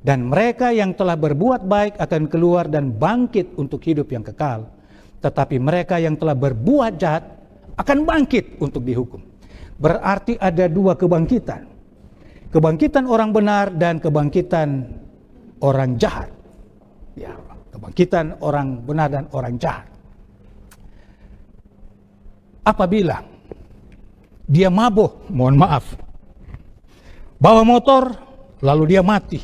Dan mereka yang telah berbuat baik akan keluar dan bangkit untuk hidup yang kekal. Tetapi mereka yang telah berbuat jahat akan bangkit untuk dihukum. Berarti ada dua kebangkitan. Kebangkitan orang benar dan kebangkitan orang jahat. Ya, kebangkitan orang benar dan orang jahat. Apabila dia mabuk, mohon maaf, bawa motor, lalu dia mati.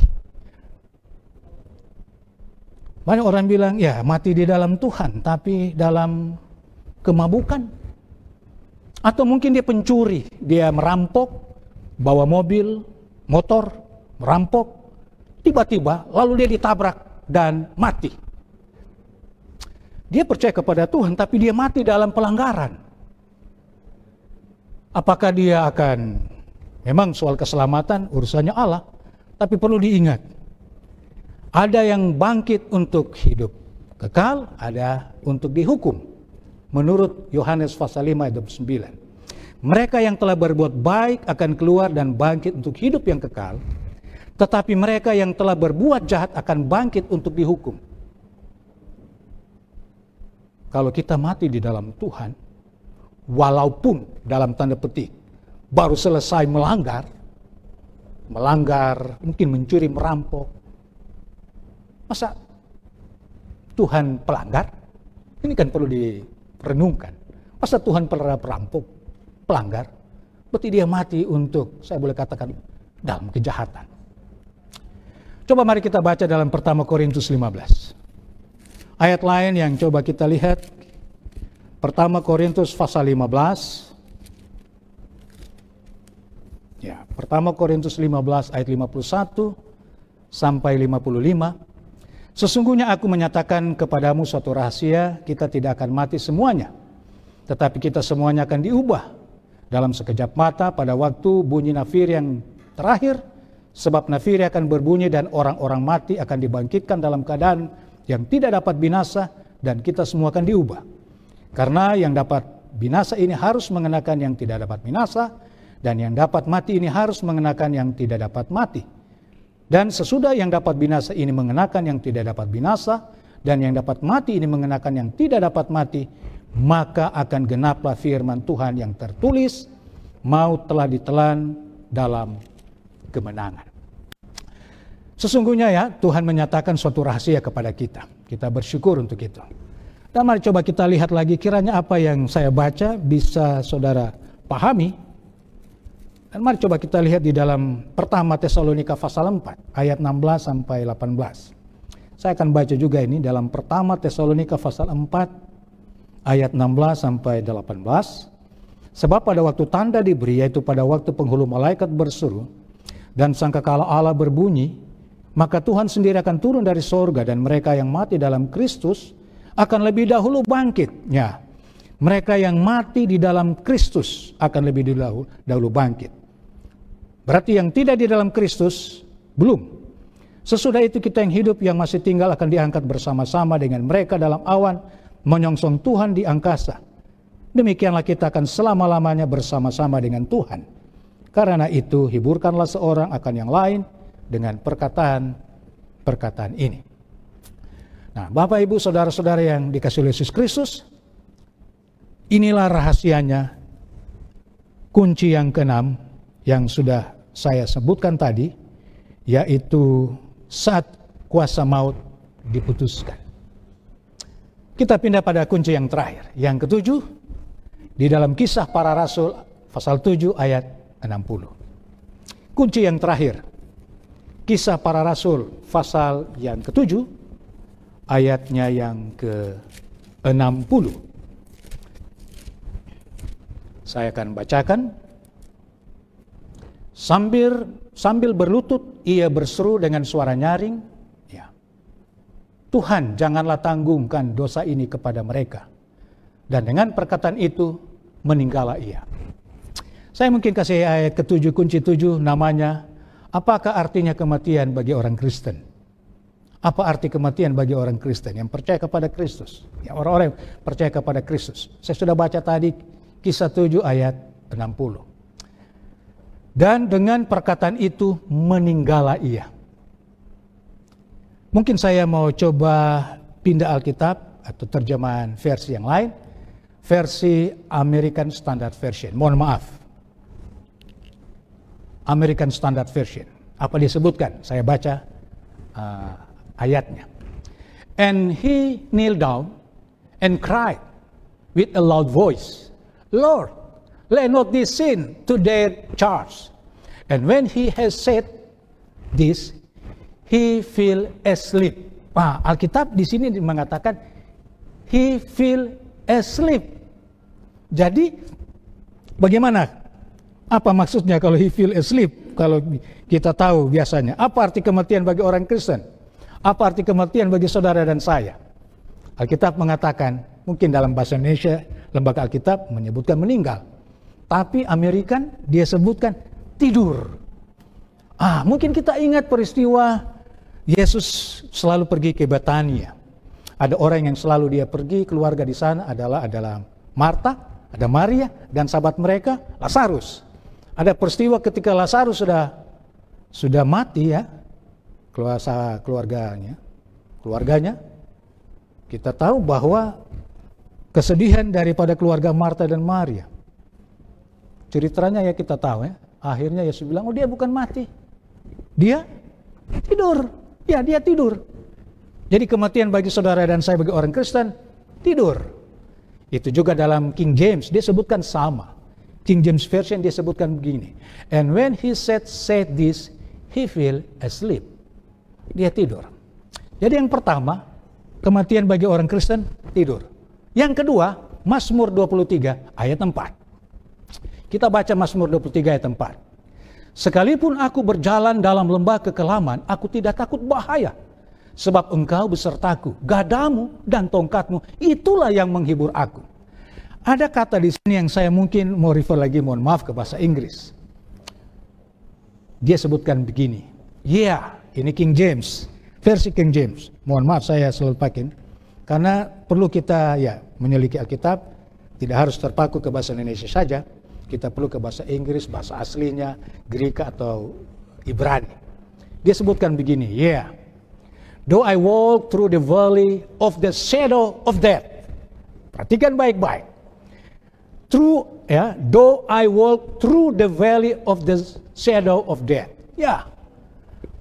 Banyak orang bilang, ya mati di dalam Tuhan, tapi dalam kemabukan. Atau mungkin dia pencuri, dia merampok, bawa mobil, motor, merampok, tiba-tiba lalu dia ditabrak dan mati. Dia percaya kepada Tuhan, tapi dia mati dalam pelanggaran. Apakah dia akan, memang soal keselamatan urusannya Allah, tapi perlu diingat, Ada yang bangkit untuk hidup kekal, ada untuk dihukum. Menurut Yohanes pasal 5 ayat 29. Mereka yang telah berbuat baik akan keluar dan bangkit untuk hidup yang kekal, tetapi mereka yang telah berbuat jahat akan bangkit untuk dihukum. Kalau kita mati di dalam Tuhan, walaupun dalam tanda petik baru selesai melanggar, mungkin mencuri, merampok, masa Tuhan pelanggar? Ini kan perlu direnungkan. Masa Tuhan perampok, pelanggar? Berarti dia mati untuk, saya boleh katakan, dalam kejahatan. Coba mari kita baca dalam 1 Korintus 15. Ayat lain yang coba kita lihat, 1 Korintus pasal 15. Ya, 1 Korintus 15 ayat 51 sampai 55. Sesungguhnya aku menyatakan kepadamu suatu rahasia, kita tidak akan mati semuanya, tetapi kita semuanya akan diubah dalam sekejap mata pada waktu bunyi nafir yang terakhir, sebab nafir akan berbunyi dan orang-orang mati akan dibangkitkan dalam keadaan yang tidak dapat binasa, dan kita semua akan diubah. Karena yang dapat binasa ini harus mengenakan yang tidak dapat binasa, dan yang dapat mati ini harus mengenakan yang tidak dapat mati. Dan sesudah yang dapat binasa ini mengenakan yang tidak dapat binasa, dan yang dapat mati ini mengenakan yang tidak dapat mati, maka akan genaplah firman Tuhan yang tertulis, maut telah ditelan dalam kemenangan. Sesungguhnya ya, Tuhan menyatakan suatu rahasia kepada kita. Kita bersyukur untuk itu. Dan mari coba kita lihat lagi, kiranya apa yang saya baca bisa saudara pahami. Dan mari coba kita lihat di dalam 1 Tesalonika pasal 4 ayat 16 sampai 18. Saya akan baca juga ini dalam 1 Tesalonika pasal 4 ayat 16 sampai 18. Sebab pada waktu tanda diberi, yaitu pada waktu penghulu malaikat berseru dan sangkakala Allah berbunyi, maka Tuhan sendiri akan turun dari sorga, dan mereka yang mati dalam Kristus akan lebih dahulu bangkit. Ya, mereka yang mati di dalam Kristus akan lebih dahulu bangkit. Berarti yang tidak di dalam Kristus belum. Sesudah itu kita yang hidup, yang masih tinggal, akan diangkat bersama-sama dengan mereka dalam awan menyongsong Tuhan di angkasa. Demikianlah kita akan selama-lamanya bersama-sama dengan Tuhan. Karena itu hiburkanlah seorang akan yang lain dengan perkataan ini. Nah, Bapak Ibu saudara-saudara yang dikasihi oleh Yesus Kristus, inilah rahasianya, kunci yang keenam yang sudah saya sebutkan tadi, yaitu saat kuasa maut diputuskan. Kita pindah pada kunci yang terakhir, yang ketujuh, di dalam Kisah Para Rasul pasal 7 ayat 60. Kunci yang terakhir, Kisah Para Rasul pasal yang ketujuh, ayatnya yang ke-60. Saya akan bacakan. Sambil berlutut ia berseru dengan suara nyaring, ya, Tuhan, janganlah tanggungkan dosa ini kepada mereka. Dan dengan perkataan itu meninggallah ia. Saya mungkin kasih ayat ke-7, kunci 7, namanya, apakah artinya kematian bagi orang Kristen? Apa arti kematian bagi orang Kristen yang percaya kepada Kristus? Ya, orang-orang yang percaya kepada Kristus. Saya sudah baca tadi Kisah 7 ayat 60. Dan dengan perkataan itu meninggallah ia. Mungkin saya mau coba pindah Alkitab atau terjemahan versi yang lain. Versi American Standard Version. Mohon maaf. American Standard Version. Apa disebutkan? Saya baca ayatnya. And he kneeled down and cried with a loud voice, Lord, lay not this sin to their charge. And when he has said this, he fell asleep. Alkitab di sini mengatakan he fell asleep. Jadi bagaimana? Apa maksudnya kalau he fell asleep? Kalau kita tahu biasanya, apa arti kematian bagi orang Kristen? Apa arti kematian bagi saudara dan saya? Alkitab mengatakan, mungkin dalam bahasa Indonesia, lembaga Alkitab menyebutkan meninggal. Tapi Amerikan dia sebutkan tidur. Mungkin kita ingat peristiwa Yesus selalu pergi ke Betania. Ada orang yang selalu dia pergi, keluarga di sana adalah Marta, ada Maria, dan sahabat mereka, Lazarus. Ada peristiwa ketika Lazarus sudah mati ya, keluarganya. Kita tahu bahwa kesedihan daripada keluarga Marta dan Maria. Ceritanya ya kita tahu ya. Akhirnya Yesus bilang, oh dia bukan mati. Dia tidur. Ya dia tidur. Jadi kematian bagi saudara dan saya bagi orang Kristen, tidur. Itu juga dalam King James, dia sebutkan sama. King James Version dia sebutkan begini. And when he said this, he fell asleep. Dia tidur. Jadi yang pertama, kematian bagi orang Kristen, tidur. Yang kedua, Mazmur 23 ayat 4. Kita baca Mazmur 23 ayat 4. Sekalipun aku berjalan dalam lembah kekelaman, aku tidak takut bahaya. Sebab engkau besertaku, gadamu dan tongkatmu, itulah yang menghibur aku. Ada kata di sini yang saya mungkin mau refer lagi, mohon maaf ke bahasa Inggris. Dia sebutkan begini. Ini King James, versi King James. Mohon maaf saya selalu pakai. Karena perlu kita menyelidiki Alkitab, tidak harus terpaku ke bahasa Indonesia saja. Kita perlu ke bahasa Inggris, bahasa aslinya, Greka atau Ibrani. Dia sebutkan begini, though I walk through the valley of the shadow of death. Perhatikan baik-baik. Though I walk through the valley of the shadow of death.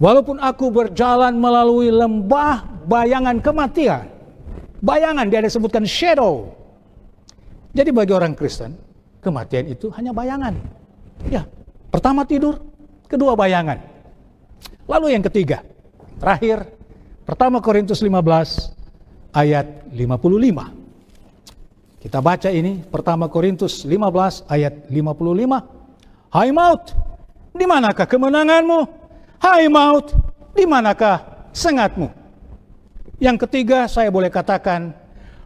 Walaupun aku berjalan melalui lembah bayangan kematian. Bayangan, dia ada sebutkan shadow. Jadi bagi orang Kristen, kematian itu hanya bayangan. Pertama tidur, kedua bayangan. Lalu yang ketiga, terakhir, 1 Korintus 15 ayat 55. Kita baca ini, 1 Korintus 15 ayat 55. Hai maut, di manakah kemenanganmu? Hai maut, di manakah sengatmu? Yang ketiga, saya boleh katakan,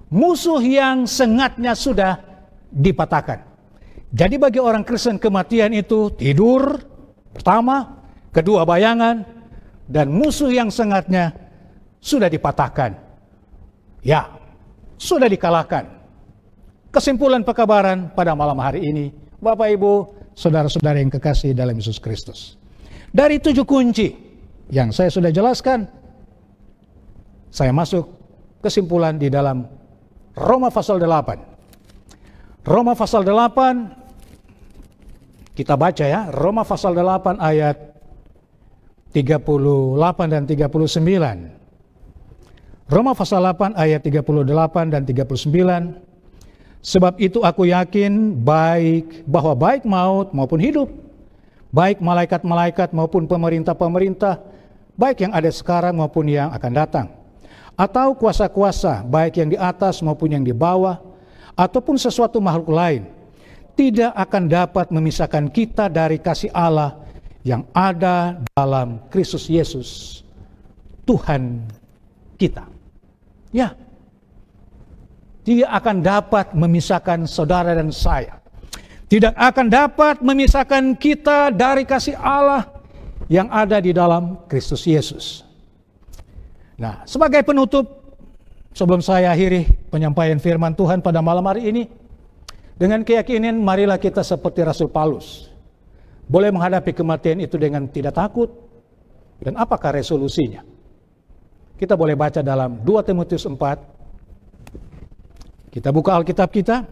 musuh yang sengatnya sudah dipatahkan. Jadi bagi orang Kristen kematian itu tidur, pertama, kedua bayangan, dan musuh yang sengatnya sudah dipatahkan. Sudah dikalahkan. Kesimpulan pekabaran pada malam hari ini, Bapak Ibu, saudara-saudara yang kekasih dalam Yesus Kristus. Dari 7 kunci yang saya sudah jelaskan, saya masuk kesimpulan di dalam Roma pasal 8. Roma pasal 8, kita baca Roma pasal 8 ayat 38 dan 39. Roma pasal 8 ayat 38 dan 39. Sebab itu aku yakin bahwa baik maut maupun hidup, baik malaikat-malaikat maupun pemerintah-pemerintah, baik yang ada sekarang maupun yang akan datang, atau kuasa-kuasa, baik yang di atas maupun yang di bawah, ataupun sesuatu makhluk lain, tidak akan dapat memisahkan kita dari kasih Allah yang ada dalam Kristus Yesus, Tuhan kita. Tidak akan dapat memisahkan saudara dan saya. Tidak akan dapat memisahkan kita dari kasih Allah yang ada di dalam Kristus Yesus. Nah, sebagai penutup, sebelum saya akhiri penyampaian firman Tuhan pada malam hari ini, dengan keyakinan marilah kita seperti Rasul Paulus, boleh menghadapi kematian itu dengan tidak takut. Dan apakah resolusinya? Kita boleh baca dalam 2 Timotius 4. Kita buka Alkitab kita.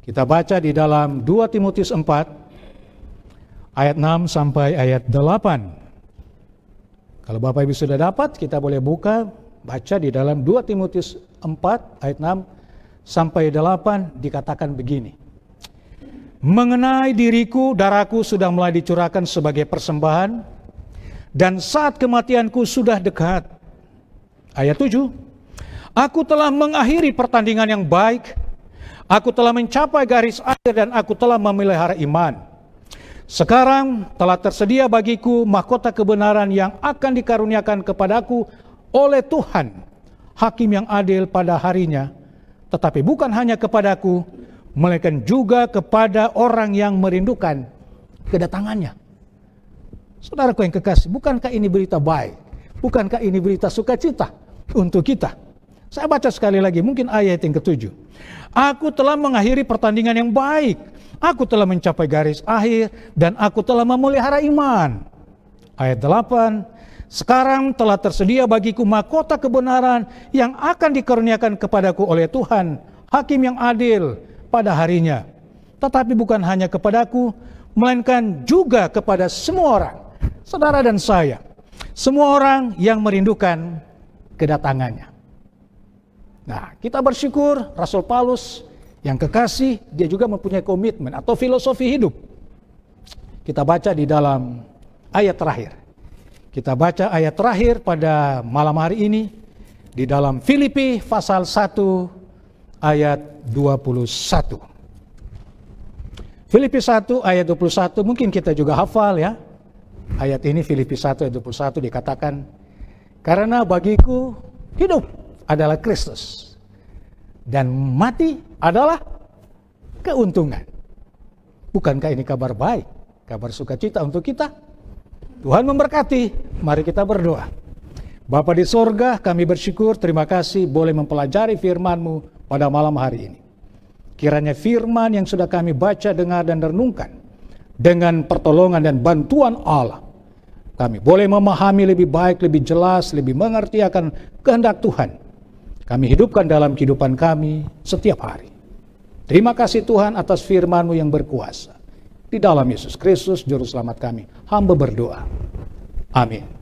Kita baca di dalam 2 Timotius 4 ayat 6 sampai ayat 8. Kalau Bapak Ibu sudah dapat, kita boleh baca di dalam 2 Timotius 4 ayat 6 sampai 8, dikatakan begini. Mengenai diriku, darahku sudah mulai dicurahkan sebagai persembahan, dan saat kematianku sudah dekat. Ayat 7. Aku telah mengakhiri pertandingan yang baik, aku telah mencapai garis akhir, dan aku telah memelihara iman. Sekarang telah tersedia bagiku mahkota kebenaran yang akan dikaruniakan kepadaku oleh Tuhan, Hakim yang adil pada harinya, tetapi bukan hanya kepadaku, melainkan juga kepada orang yang merindukan kedatangannya. Saudaraku yang kekasih, bukankah ini berita baik? Bukankah ini berita sukacita untuk kita? Saya baca sekali lagi, mungkin ayat yang ke-7. Aku telah mengakhiri pertandingan yang baik. Aku telah mencapai garis akhir dan aku telah memelihara iman. Ayat 8. Sekarang telah tersedia bagiku mahkota kebenaran yang akan dikaruniakan kepadaku oleh Tuhan, Hakim yang adil pada harinya. Tetapi bukan hanya kepadaku, melainkan juga kepada semua orang, saudara dan saya. Semua orang yang merindukan kedatangannya. Nah, kita bersyukur Rasul Paulus yang kekasih, dia juga mempunyai komitmen atau filosofi hidup. Kita baca di dalam ayat terakhir. Kita baca ayat terakhir pada malam hari ini di dalam Filipi pasal 1 ayat 21. Filipi 1 ayat 21 mungkin kita juga hafal ya. Ayat ini Filipi 1 ayat 21 dikatakan, karena bagiku hidup adalah Kristus dan mati adalah keuntungan. Bukankah ini kabar baik, kabar sukacita untuk kita? Tuhan memberkati, mari kita berdoa. Bapa di sorga, kami bersyukur, terima kasih boleh mempelajari firman-Mu pada malam hari ini. Kiranya firman yang sudah kami baca, dengar, dan renungkan, dengan pertolongan dan bantuan Allah, kami boleh memahami lebih baik, lebih jelas, lebih mengerti akan kehendak Tuhan. Kami hidupkan dalam kehidupan kami setiap hari. Terima kasih Tuhan atas firman-Mu yang berkuasa. Di dalam Yesus Kristus, Juru Selamat kami, hamba berdoa. Amin.